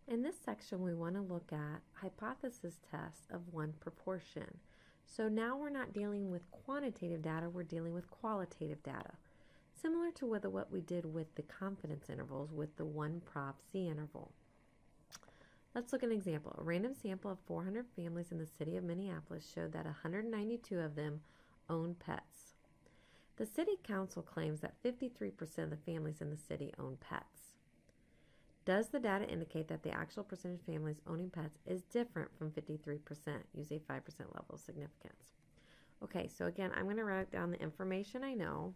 In this section, we want to look at hypothesis tests of one proportion. So now we're not dealing with quantitative data, we're dealing with qualitative data. Similar to what we did with the confidence intervals with the one prop Z interval. Let's look at an example. A random sample of 400 families in the city of Minneapolis showed that 192 of them own pets. The city council claims that 53% of the families in the city own pets. Does the data indicate that the actual percentage of families owning pets is different from 53%? Use a 5% level of significance. Okay, so again, I'm going to write down the information I know.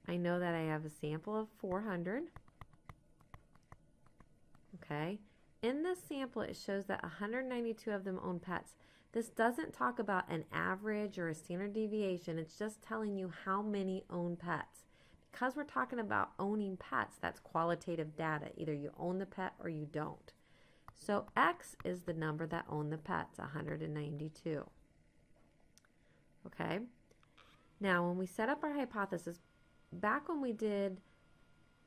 I know that I have a sample of 400. Okay. In this sample, it shows that 192 of them own pets. This doesn't talk about an average or a standard deviation. It's just telling you how many own pets. Because we're talking about owning pets, that's qualitative data. Either you own the pet or you don't. So X is the number that own the pets, 192. Okay? Now, when we set up our hypothesis, back when we did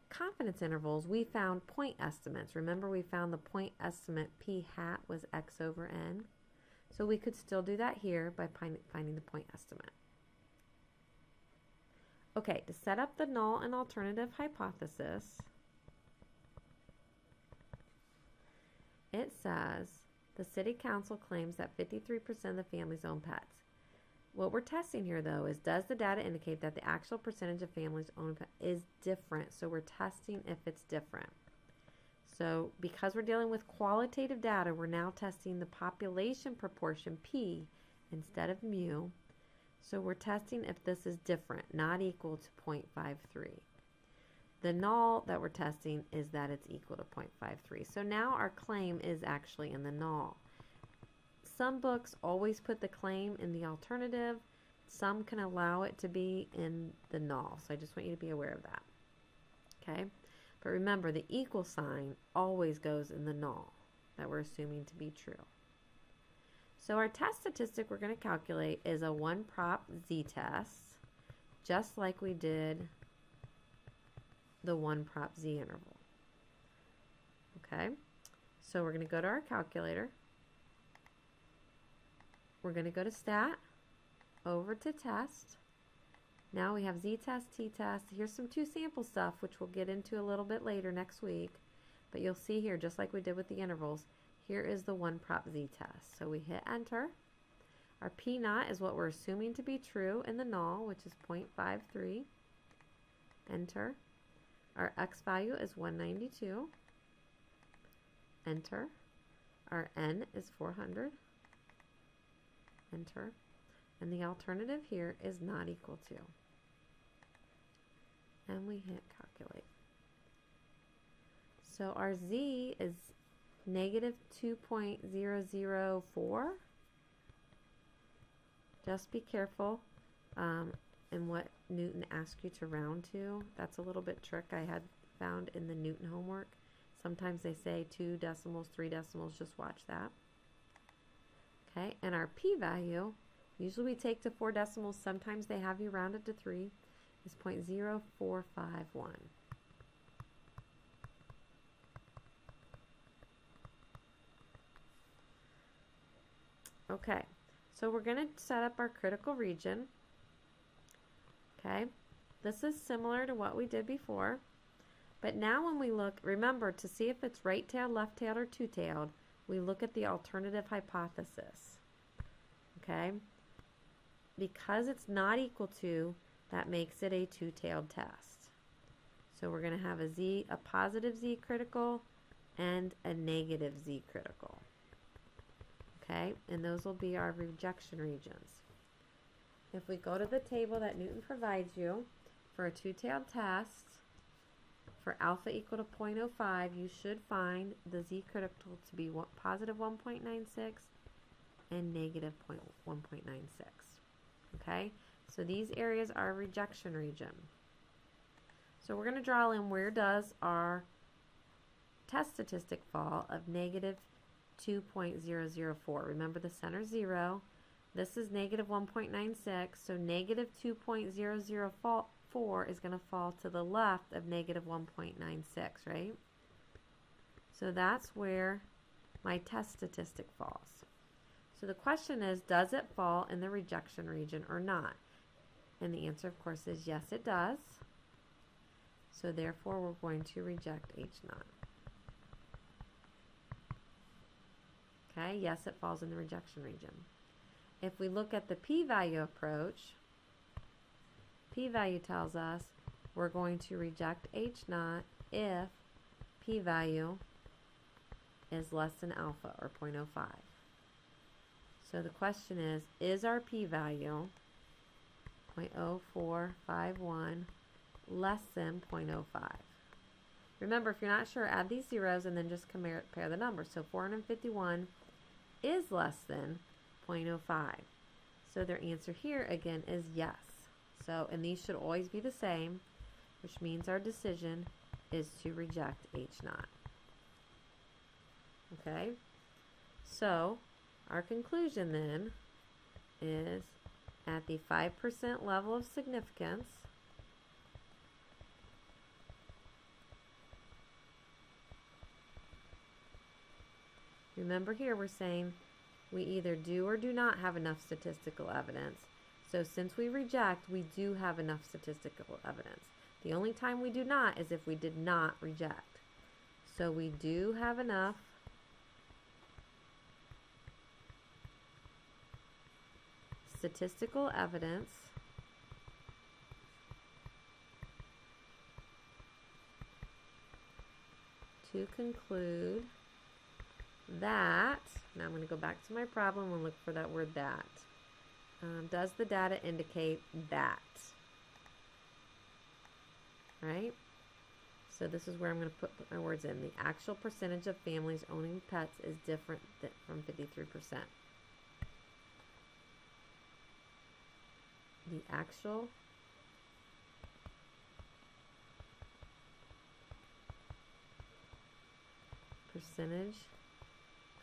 confidence intervals, we found point estimates. Remember, we found the point estimate P hat was X over N. So we could still do that here by finding the point estimate. Okay, to set up the null and alternative hypothesis, it says the city council claims that 53% of the families own pets. What we're testing here, though, is does the data indicate that the actual percentage of families own pets is different? So we're testing if it's different. So because we're dealing with qualitative data, we're now testing the population proportion P instead of mu. So we're testing if this is different, not equal to 0.53. The null that we're testing is that it's equal to 0.53. So now our claim is actually in the null. Some books always put the claim in the alternative. Some can allow it to be in the null. So I just want you to be aware of that. Okay? But remember, the equal sign always goes in the null that we're assuming to be true. So our test statistic we're going to calculate is a one prop Z-test, just like we did the one prop Z interval. Okay, so we're going to go to our calculator. We're going to go to stat, over to test. Now we have Z-test, T-test. Here's some two sample stuff, which we'll get into a little bit later next week. But you'll see here, just like we did with the intervals, here is the one prop Z-test. So we hit enter. Our P naught is what we're assuming to be true in the null, which is 0.53. Enter. Our X value is 192. Enter. Our N is 400. Enter. And the alternative here is not equal to. And we hit calculate. So our Z is negative 2.004. Just be careful in what Newton asks you to round to. That's a little bit trick I had found in the Newton homework. Sometimes they say 2 decimals, 3 decimals. Just watch that. Okay, and our p-value, usually we take to 4 decimals. Sometimes they have you rounded to 3, is 0.0451. Okay, so we're going to set up our critical region. Okay, this is similar to what we did before. But now when we look, remember to see if it's right-tailed, left-tailed, or two-tailed, we look at the alternative hypothesis. Okay, because it's not equal to, that makes it a two-tailed test. So we're going to have a positive Z critical and a negative Z critical. Okay, and those will be our rejection regions. If we go to the table that Newton provides you for a two-tailed test, for alpha equal to 0.05, you should find the Z critical to be positive 1.96 and negative 1.96. Okay, so these areas are rejection region. So we're going to draw in where does our test statistic fall of negative 2.004. Remember the center 0. This is negative 1.96, so negative 2.004 is going to fall to the left of negative 1.96, right? So that's where my test statistic falls. So the question is, does it fall in the rejection region or not? And the answer, of course, is yes, it does. So therefore, we're going to reject H naught. Okay, yes, it falls in the rejection region. If we look at the p-value approach, p-value tells us we're going to reject H naught if p-value is less than alpha, or 0.05. So the question is our p-value 0.0451 less than 0.05? Remember, if you're not sure, add these zeros and then just compare the numbers. So 451 is less than 0.05. So their answer here again is yes. So, and these should always be the same, which means our decision is to reject H naught. Okay? So, our conclusion then is at the 5% level of significance, remember here we're saying we either do or do not have enough statistical evidence. So since we reject, we do have enough statistical evidence. The only time we do not is if we did not reject. So we do have enough statistical evidence to conclude that, now I'm going to go back to my problem and look for that word that. Does the data indicate that? Right? So this is where I'm going to put my words in. The actual percentage of families owning pets is different from 53%. The actual percentage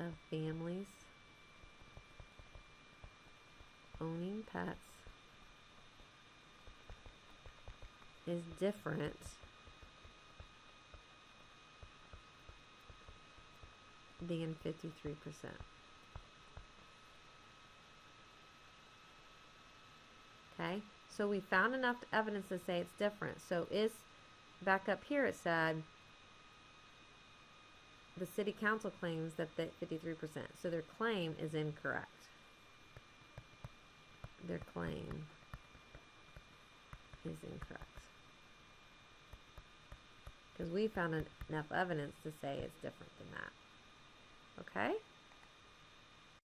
of families owning pets is different than 53%. Okay, so we found enough evidence to say it's different. So is, back up here it said, the city council claims that 53%. So their claim is incorrect. Their claim is incorrect. Because we found enough evidence to say it's different than that. Okay?